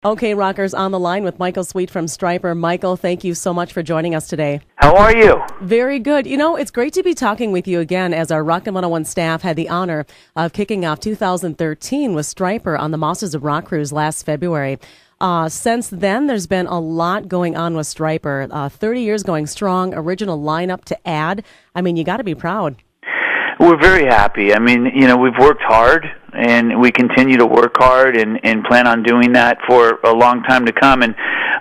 Okay, Rockers, on the line with Michael Sweet from Stryper. Michael, thank you so much for joining us today. How are you? Very good. You know, it's great to be talking with you again as our Rockin 101 staff had the honor of kicking off 2013 with Stryper on the Masters of Rock Cruise last February. Since then, there's been a lot going on with Stryper. 30 years going strong, original lineup to add. I mean, you got to be proud. We're very happy. I mean, we've worked hard, and we continue to work hard and plan on doing that for a long time to come. And,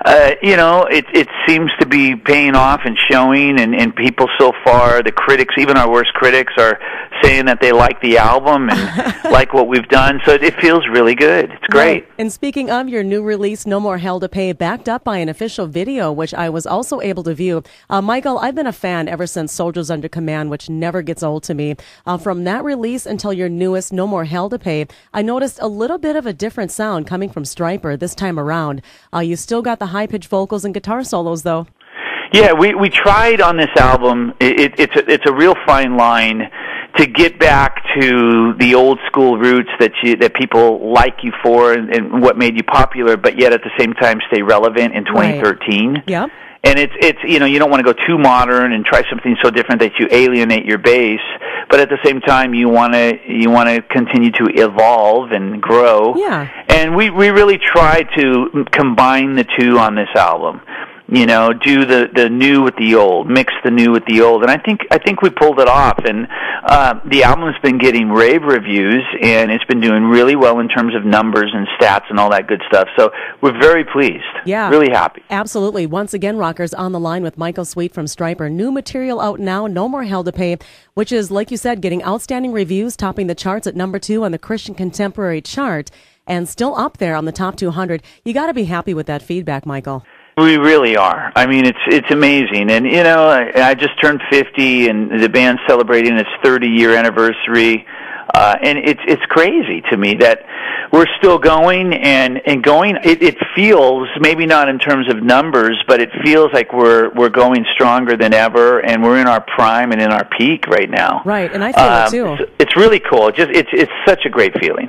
it seems to be paying off and showing, and people so far, the critics, even our worst critics, are saying that they like the album and like what we've done. So it feels really good. It's great. Right. And speaking of your new release, No More Hell to Pay, backed up by an official video, which I was also able to view. Michael, I've been a fan ever since Soldiers Under Command, which never gets old to me. From that release until your newest, No More Hell to Pay, I noticed a little bit of a different sound coming from Stryper this time around. You still got the high-pitched vocals and guitar solos, though. Yeah, we tried on this album. It's a real fine line to get back to the old school roots that people like you for and what made you popular, but yet at the same time stay relevant in 2013. Right. Yep. And it's you don't want to go too modern and try something so different that you alienate your base, but at the same time you want to continue to evolve and grow. Yeah. And we really try to combine the two on this album. Do the new with the old, mix the new with the old, and I think we pulled it off. And the album's been getting rave reviews, and it's been doing really well in terms of numbers and stats and all that good stuff. So we're very pleased. Yeah, really happy. Absolutely. Once again, Rockers, on the line with Michael Sweet from Stryper. New material out now, No More Hell to Pay, which is, like you said, getting outstanding reviews, topping the charts at number 2 on the Christian Contemporary chart, and still up there on the top 200. You got to be happy with that feedback, Michael. We really are. I mean, it's amazing. And, I just turned 50, and the band's celebrating its 30-year anniversary. And it's crazy to me that we're still going and going. It feels, maybe not in terms of numbers, but it feels like we're going stronger than ever, and we're in our prime and in our peak right now. Right, and I feel it, too. It's really cool. It's such a great feeling.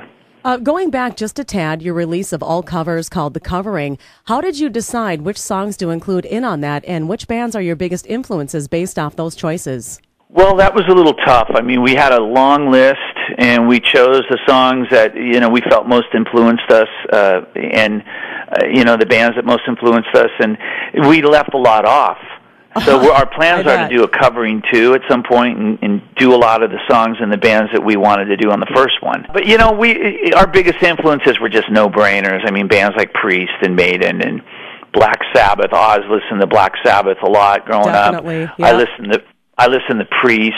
Going back just a tad, your release of all covers called The Covering, how did you decide which songs to include in on that, and which bands are your biggest influences based off those choices? Well, that was a little tough. I mean, we had a long list, and we chose the songs that, we felt most influenced us, and the bands that most influenced us, and we left a lot off. So our plans are to do a covering, too, at some point, and do a lot of the songs and the bands that we wanted to do on the first one. But, our biggest influences were just no-brainers. I mean, bands like Priest and Maiden and Black Sabbath. I was listening to Black Sabbath a lot growing up. Yeah. I listened to Priest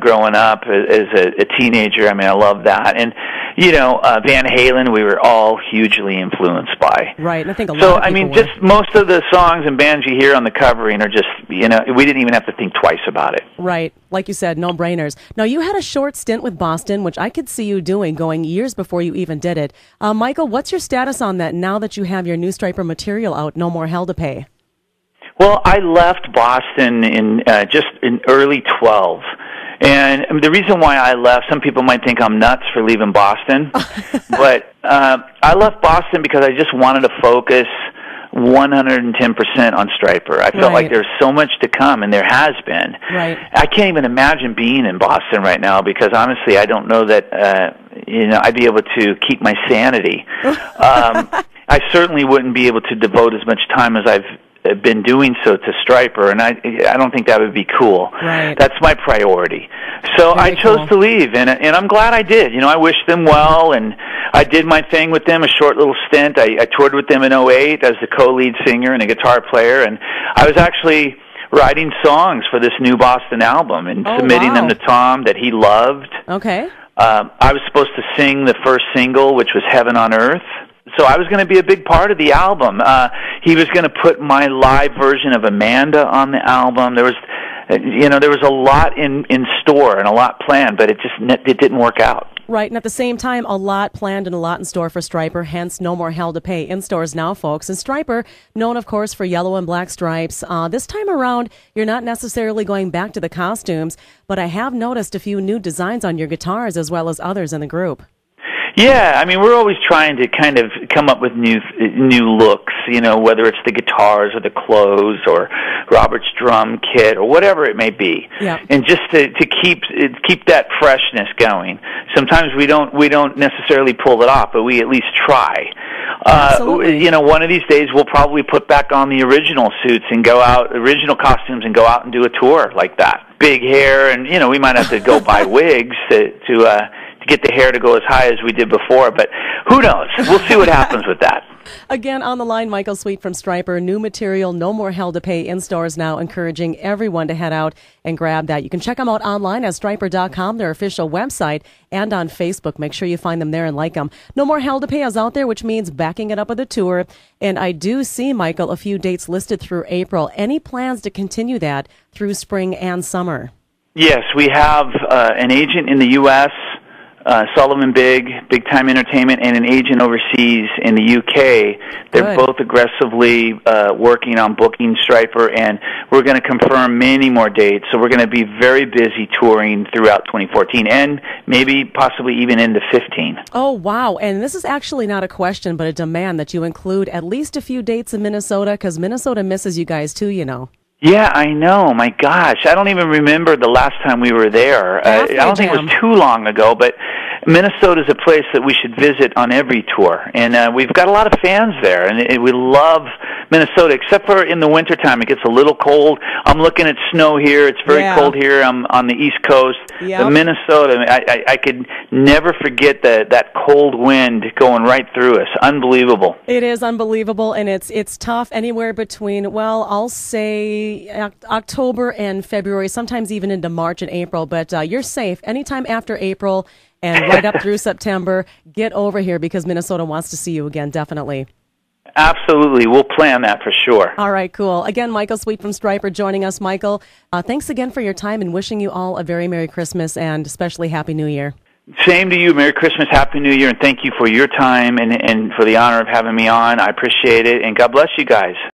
growing up as a teenager. I mean, I love that. And, Van Halen, we were all hugely influenced by. Right, and I think a lot of people were. Just most of the songs and bands you hear on the covering are just, we didn't even have to think twice about it. Right, like you said, no-brainers. Now, you had a short stint with Boston, which I could see you doing, going years before you even did it. Michael, what's your status on that now that you have your new Stryper material out, No More Hell to Pay? Well, I left Boston in early 12. And the reason why I left, some people might think I'm nuts for leaving Boston, but I left Boston because I just wanted to focus 110% on Stryper. I felt like there's so much to come, and there has been. Right. I can't even imagine being in Boston right now because, honestly, I don't know that I'd be able to keep my sanity. I certainly wouldn't be able to devote as much time as I've been doing so to Stryper, and I don't think that would be cool. Right. That's my priority. So I chose to leave, and I'm glad I did. I wish them well, and I did my thing with them, a short little stint. I toured with them in '08 as the co-lead singer and a guitar player, and I was actually writing songs for this new Boston album and submitting them to Tom that he loved. Okay. I was supposed to sing the first single, which was Heaven on Earth. So I was going to be a big part of the album. He was going to put my live version of Amanda on the album. There was, there was a lot in store and a lot planned, but it didn't work out. Right, and at the same time, a lot planned and a lot in store for Stryper, hence No More Hell to Pay in stores now, folks. And Stryper, known, of course, for yellow and black stripes. This time around, you're not necessarily going back to the costumes, but I have noticed a few new designs on your guitars as well as others in the group. Yeah, I mean, we're always trying to kind of come up with new looks, whether it's the guitars or the clothes or Robert's drum kit or whatever it may be. Yeah. And just to keep that freshness going. Sometimes we don't necessarily pull it off, but we at least try. Absolutely. One of these days we'll probably put back on the original suits and original costumes and go out and do a tour like that. Big hair, and we might have to go buy wigs to get the hair to go as high as we did before, but who knows? We'll see what happens with that. Again, on the line, Michael Sweet from Stryper. New material, No More Hell to Pay in stores now, encouraging everyone to head out and grab that. You can check them out online at Stryper.com, their official website, and on Facebook. Make sure you find them there and like them. No More Hell to Pay is out there, which means backing it up with a tour. And I do see, Michael, a few dates listed through April. Any plans to continue that through spring and summer? Yes, we have an agent in the U.S., Sullivan Big Time Entertainment, and an agent overseas in the UK. They're both aggressively working on booking Stryper, and we're going to confirm many more dates. So we're going to be very busy touring throughout 2014 and maybe possibly even into 15. Oh, wow. And this is actually not a question, but a demand that you include at least a few dates in Minnesota, because Minnesota misses you guys too, Yeah, I know. My gosh, I don't even remember the last time we were there. I don't think it was too long ago, but Minnesota is a place that we should visit on every tour. And we've got a lot of fans there, and we love Minnesota, except for in the wintertime. It gets a little cold. I'm looking at snow here. It's very cold here. I'm on the East Coast. Yep. But Minnesota, I could never forget that cold wind going right through us. Unbelievable. It is unbelievable, and it's tough anywhere between, well, I'll say October and February, sometimes even into March and April, but you're safe anytime after April and right up through September. Get over here because Minnesota wants to see you again, definitely. Absolutely. We'll plan that for sure. All right, cool. Again, Michael Sweet from Stryper joining us. Michael, thanks again for your time and wishing you all a very Merry Christmas and especially Happy New Year. Same to you. Merry Christmas, Happy New Year, and thank you for your time and for the honor of having me on. I appreciate it, and God bless you guys.